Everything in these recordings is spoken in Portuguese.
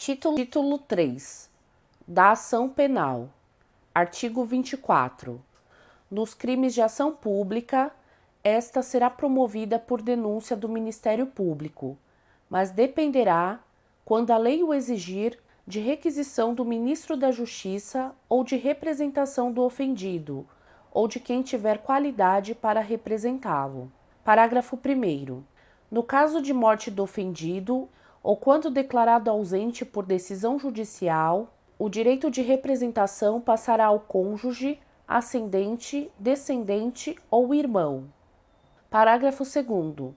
Título 3 da ação penal. Artigo 24. Nos crimes de ação pública, esta será promovida por denúncia do Ministério Público, mas dependerá, quando a lei o exigir, de requisição do Ministro da Justiça ou de representação do ofendido, ou de quem tiver qualidade para representá-lo. Parágrafo 1º. No caso de morte do ofendido, ou quando declarado ausente por decisão judicial, o direito de representação passará ao cônjuge, ascendente, descendente ou irmão. Parágrafo 2º.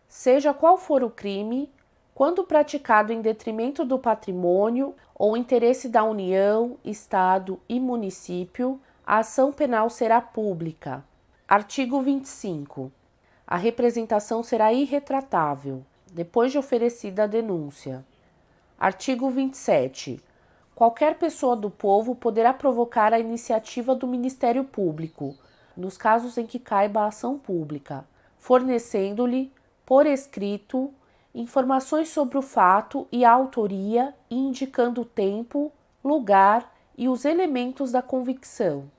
Seja qual for o crime, quando praticado em detrimento do patrimônio ou interesse da União, Estado e município, a ação penal será pública. Artigo 25. A representação será irretratável, depois de oferecida a denúncia. Artigo 27. Qualquer pessoa do povo poderá provocar a iniciativa do Ministério Público, nos casos em que caiba a ação pública, fornecendo-lhe, por escrito, informações sobre o fato e a autoria e indicando o tempo, lugar e os elementos da convicção.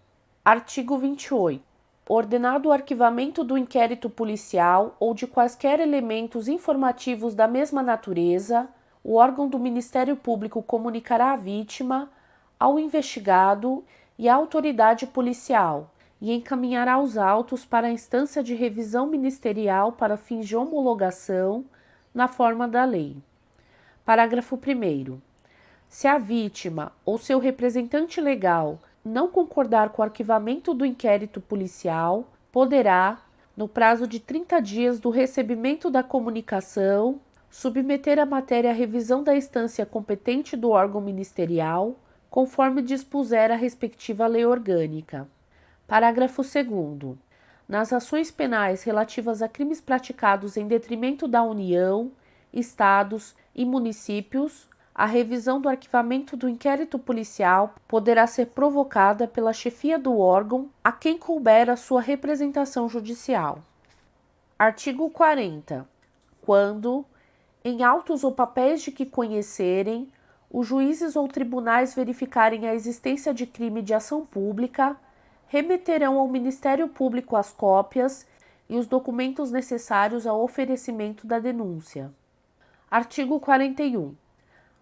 Artigo 28. Ordenado o arquivamento do inquérito policial ou de quaisquer elementos informativos da mesma natureza, o órgão do Ministério Público comunicará à vítima, ao investigado e à autoridade policial e encaminhará os autos para a instância de revisão ministerial para fins de homologação na forma da lei. Parágrafo 1º. Se a vítima ou seu representante legal não concordar com o arquivamento do inquérito policial, poderá, no prazo de 30 dias do recebimento da comunicação, submeter a matéria à revisão da instância competente do órgão ministerial, conforme dispuser a respectiva lei orgânica. Parágrafo 2º. Nas ações penais relativas a crimes praticados em detrimento da União, Estados e municípios, a revisão do arquivamento do inquérito policial poderá ser provocada pela chefia do órgão a quem couber a sua representação judicial. Artigo 40. Quando, em autos ou papéis de que conhecerem, os juízes ou tribunais verificarem a existência de crime de ação pública, remeterão ao Ministério Público as cópias e os documentos necessários ao oferecimento da denúncia. Artigo 41.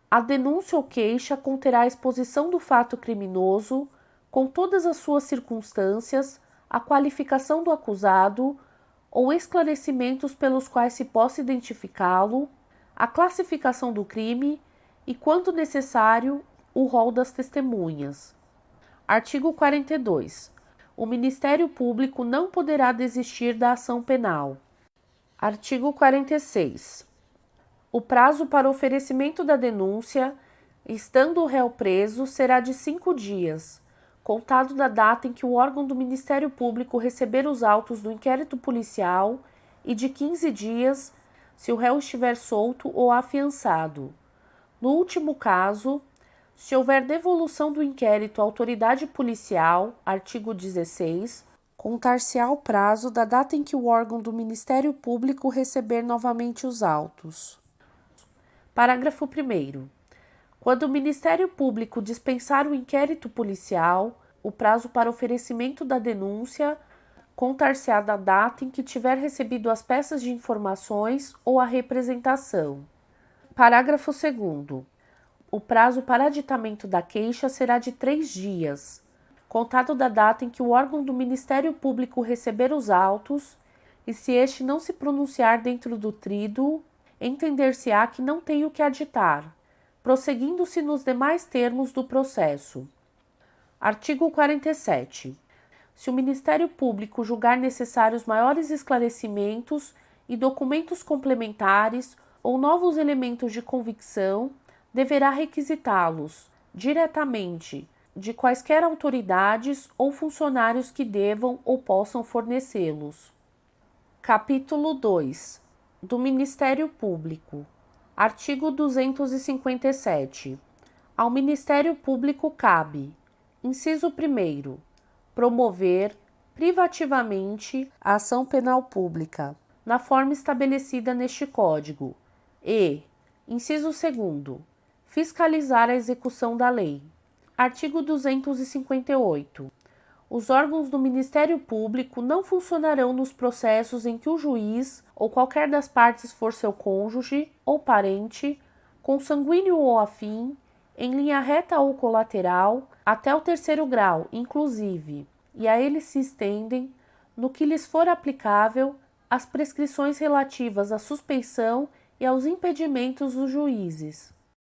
A denúncia ou queixa conterá a exposição do fato criminoso, com todas as suas circunstâncias, a qualificação do acusado ou esclarecimentos pelos quais se possa identificá-lo, a classificação do crime e, quando necessário, o rol das testemunhas. Artigo 42. O Ministério Público não poderá desistir da ação penal. Artigo 46. O prazo para oferecimento da denúncia, estando o réu preso, será de 5 dias, contado da data em que o órgão do Ministério Público receber os autos do inquérito policial e de 15 dias, se o réu estiver solto ou afiançado. No último caso, se houver devolução do inquérito à autoridade policial, artigo 16, contar-se-á o prazo da data em que o órgão do Ministério Público receber novamente os autos. Parágrafo 1º. Quando o Ministério Público dispensar o inquérito policial, o prazo para oferecimento da denúncia contar-se-á da data em que tiver recebido as peças de informações ou a representação. Parágrafo 2º. O prazo para aditamento da queixa será de 3 dias, contado da data em que o órgão do Ministério Público receber os autos, e se este não se pronunciar dentro do tríduo, entender-se-á que não tem o que aditar, prosseguindo-se nos demais termos do processo. Artigo 47. Se o Ministério Público julgar necessários maiores esclarecimentos e documentos complementares ou novos elementos de convicção, deverá requisitá-los, diretamente, de quaisquer autoridades ou funcionários que devam ou possam fornecê-los. Capítulo 2. Do Ministério Público. Artigo 257. Ao Ministério Público cabe: inciso 1º, promover privativamente a ação penal pública, na forma estabelecida neste Código, e, inciso 2º, Fiscalizar a execução da lei. Artigo 258. Os órgãos do Ministério Público não funcionarão nos processos em que o juiz ou qualquer das partes for seu cônjuge ou parente, consanguíneo ou afim, em linha reta ou colateral, até o terceiro grau, inclusive, e a eles se estendem, no que lhes for aplicável, as prescrições relativas à suspeição e aos impedimentos dos juízes.